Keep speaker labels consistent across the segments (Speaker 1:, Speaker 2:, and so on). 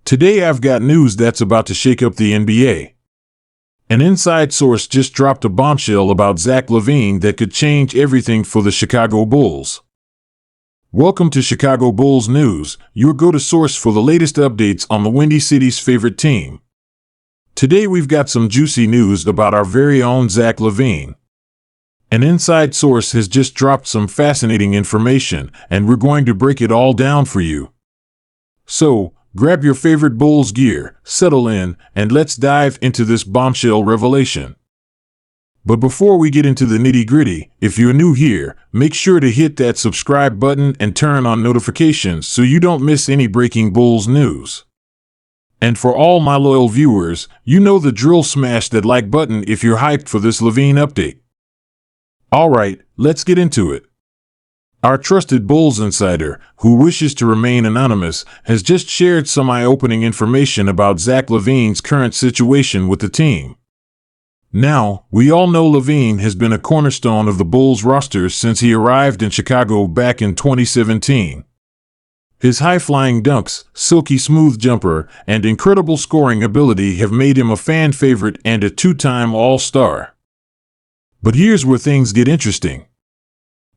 Speaker 1: Today I've got news that's about to shake up the NBA. An inside source just dropped a bombshell about Zach LaVine that could change everything for the Chicago Bulls. Welcome to Chicago Bulls News, your go-to source for the latest updates on the Windy City's favorite team. Today we've got some juicy news about our very own Zach LaVine. An inside source has just dropped some fascinating information, and we're going to break it all down for you. So, grab your favorite Bulls gear, settle in, and let's dive into this bombshell revelation. But before we get into the nitty-gritty, if you're new here, make sure to hit that subscribe button and turn on notifications so you don't miss any breaking Bulls news. And for all my loyal viewers, you know the drill, smash that like button if you're hyped for this LaVine update. Alright, let's get into it. Our trusted Bulls insider, who wishes to remain anonymous, has just shared some eye-opening information about Zach LaVine's current situation with the team. Now, we all know LaVine has been a cornerstone of the Bulls roster since he arrived in Chicago back in 2017. His high-flying dunks, silky smooth jumper, and incredible scoring ability have made him a fan favorite and a two-time All-Star. But here's where things get interesting.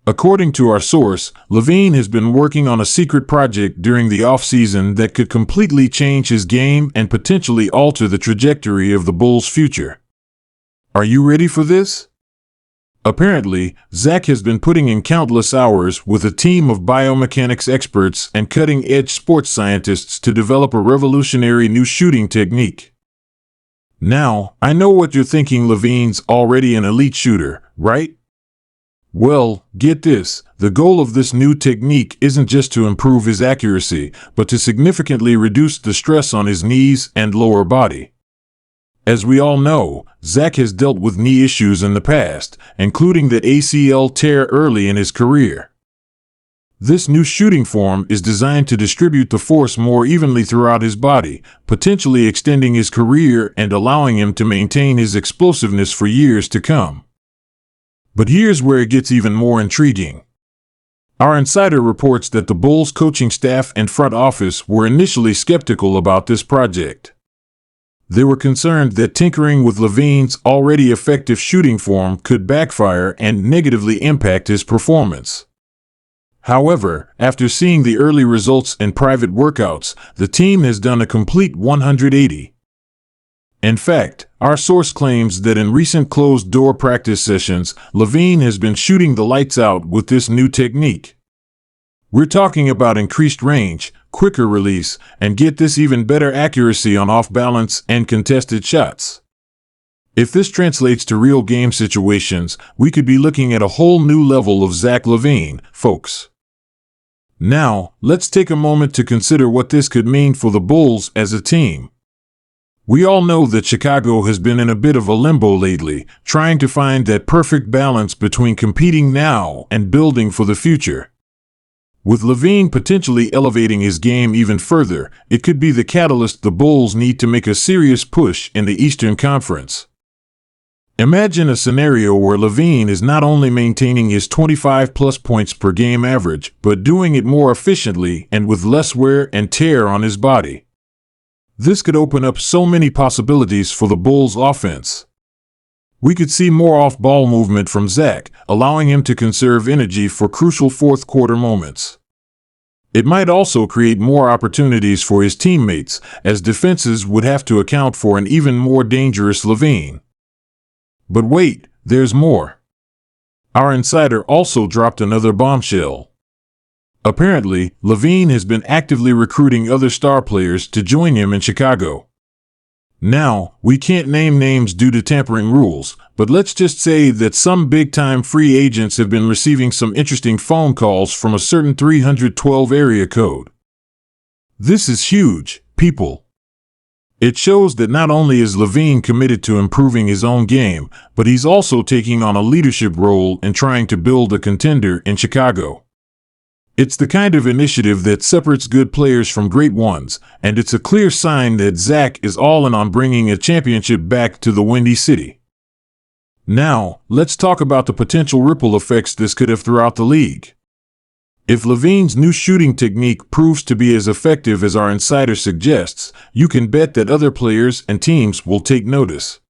Speaker 1: According to our source, LaVine has been working on a secret project during the offseason that could completely change his game and potentially alter the trajectory of the Bulls' future. Are you ready for this? Apparently, Zach has been putting in countless hours with a team of biomechanics experts and cutting-edge sports scientists to develop a revolutionary new shooting technique. Now, I know what you're thinking: LaVine's already an elite shooter, right? Well, get this, the goal of this new technique isn't just to improve his accuracy, but to significantly reduce the stress on his knees and lower body. As we all know, Zach has dealt with knee issues in the past, including the ACL tear early in his career. This new shooting form is designed to distribute the force more evenly throughout his body, potentially extending his career and allowing him to maintain his explosiveness for years to come. But here's where it gets even more intriguing. Our insider reports that the Bulls coaching staff and front office were initially skeptical about this project. They were concerned that tinkering with LaVine's already effective shooting form could backfire and negatively impact his performance. However, after seeing the early results in private workouts, the team has done a complete 180. In fact, our source claims that in recent closed-door practice sessions, LaVine has been shooting the lights out with this new technique. We're talking about increased range, quicker release, and get this, even better accuracy on off-balance and contested shots. If this translates to real game situations, we could be looking at a whole new level of Zach LaVine, folks. Now, let's take a moment to consider what this could mean for the Bulls as a team. We all know that Chicago has been in a bit of a limbo lately, trying to find that perfect balance between competing now and building for the future. With LaVine potentially elevating his game even further, it could be the catalyst the Bulls need to make a serious push in the Eastern Conference. Imagine a scenario where LaVine is not only maintaining his 25-plus points per game average, but doing it more efficiently and with less wear and tear on his body. This could open up so many possibilities for the Bulls' offense. We could see more off-ball movement from Zach, allowing him to conserve energy for crucial fourth-quarter moments. It might also create more opportunities for his teammates, as defenses would have to account for an even more dangerous LaVine. But wait, there's more. Our insider also dropped another bombshell. Apparently, LaVine has been actively recruiting other star players to join him in Chicago. Now, we can't name names due to tampering rules, but let's just say that some big-time free agents have been receiving some interesting phone calls from a certain 312 area code. This is huge, people. It shows that not only is LaVine committed to improving his own game, but he's also taking on a leadership role in trying to build a contender in Chicago. It's the kind of initiative that separates good players from great ones, and it's a clear sign that Zach is all in on bringing a championship back to the Windy City. Now, let's talk about the potential ripple effects this could have throughout the league. If LaVine's new shooting technique proves to be as effective as our insider suggests, you can bet that other players and teams will take notice.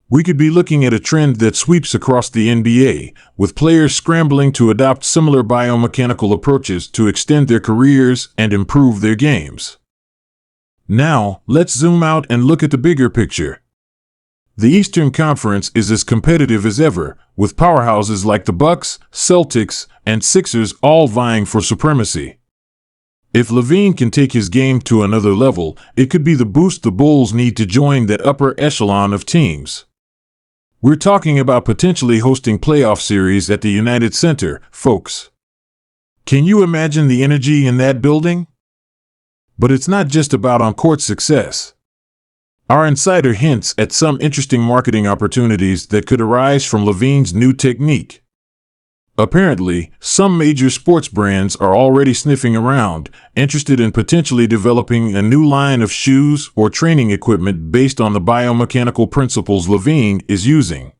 Speaker 1: We could be looking at a trend that sweeps across the NBA, with players scrambling to adopt similar biomechanical approaches to extend their careers and improve their games. Now, let's zoom out and look at the bigger picture. The Eastern Conference is as competitive as ever, with powerhouses like the Bucks, Celtics, and Sixers all vying for supremacy. If LaVine can take his game to another level, it could be the boost the Bulls need to join that upper echelon of teams. We're talking about potentially hosting playoff series at the United Center, folks. Can you imagine the energy in that building? But it's not just about on-court success. Our insider hints at some interesting marketing opportunities that could arise from LaVine's new technique. Apparently, some major sports brands are already sniffing around, interested in potentially developing a new line of shoes or training equipment based on the biomechanical principles LaVine is using.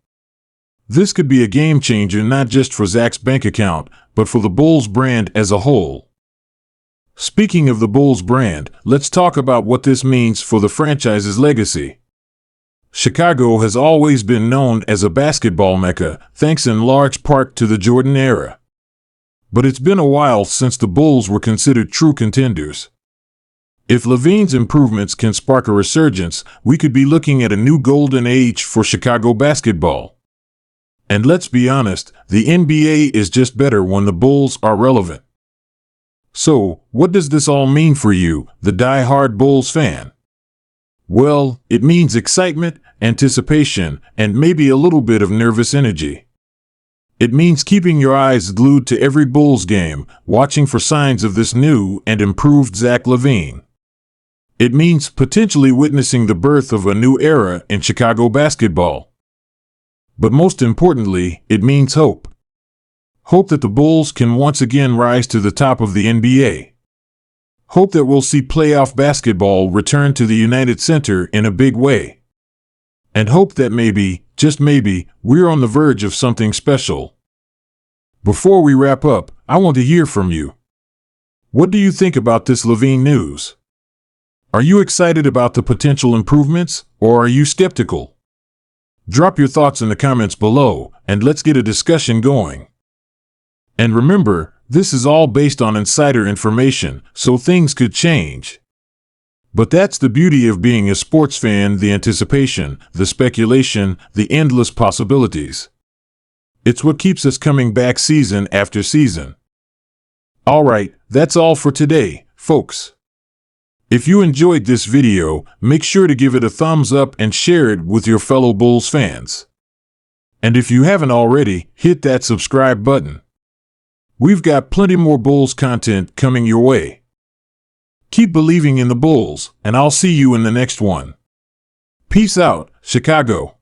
Speaker 1: This could be a game changer not just for Zach's bank account, but for the Bulls brand as a whole. Speaking of the Bulls brand, let's talk about what this means for the franchise's legacy. Chicago has always been known as a basketball mecca, thanks in large part to the Jordan era. But it's been a while since the Bulls were considered true contenders. If LaVine's improvements can spark a resurgence, we could be looking at a new golden age for Chicago basketball. And let's be honest, the NBA is just better when the Bulls are relevant. So, what does this all mean for you, the die-hard Bulls fan? Well, it means excitement, anticipation, and maybe a little bit of nervous energy. It means keeping your eyes glued to every Bulls game, watching for signs of this new and improved Zach LaVine. It means potentially witnessing the birth of a new era in Chicago basketball. But most importantly, it means hope. Hope that the Bulls can once again rise to the top of the NBA. Hope that we'll see playoff basketball return to the United Center in a big way. And hope that maybe, just maybe, we're on the verge of something special. Before we wrap up, I want to hear from you. What do you think about this LaVine news? Are you excited about the potential improvements, or are you skeptical? Drop your thoughts in the comments below, and let's get a discussion going. And remember, this is all based on insider information, so things could change. But that's the beauty of being a sports fan, the anticipation, the speculation, the endless possibilities. It's what keeps us coming back season after season. Alright, that's all for today, folks. If you enjoyed this video, make sure to give it a thumbs up and share it with your fellow Bulls fans. And if you haven't already, hit that subscribe button. We've got plenty more Bulls content coming your way. Keep believing in the Bulls, and I'll see you in the next one. Peace out, Chicago.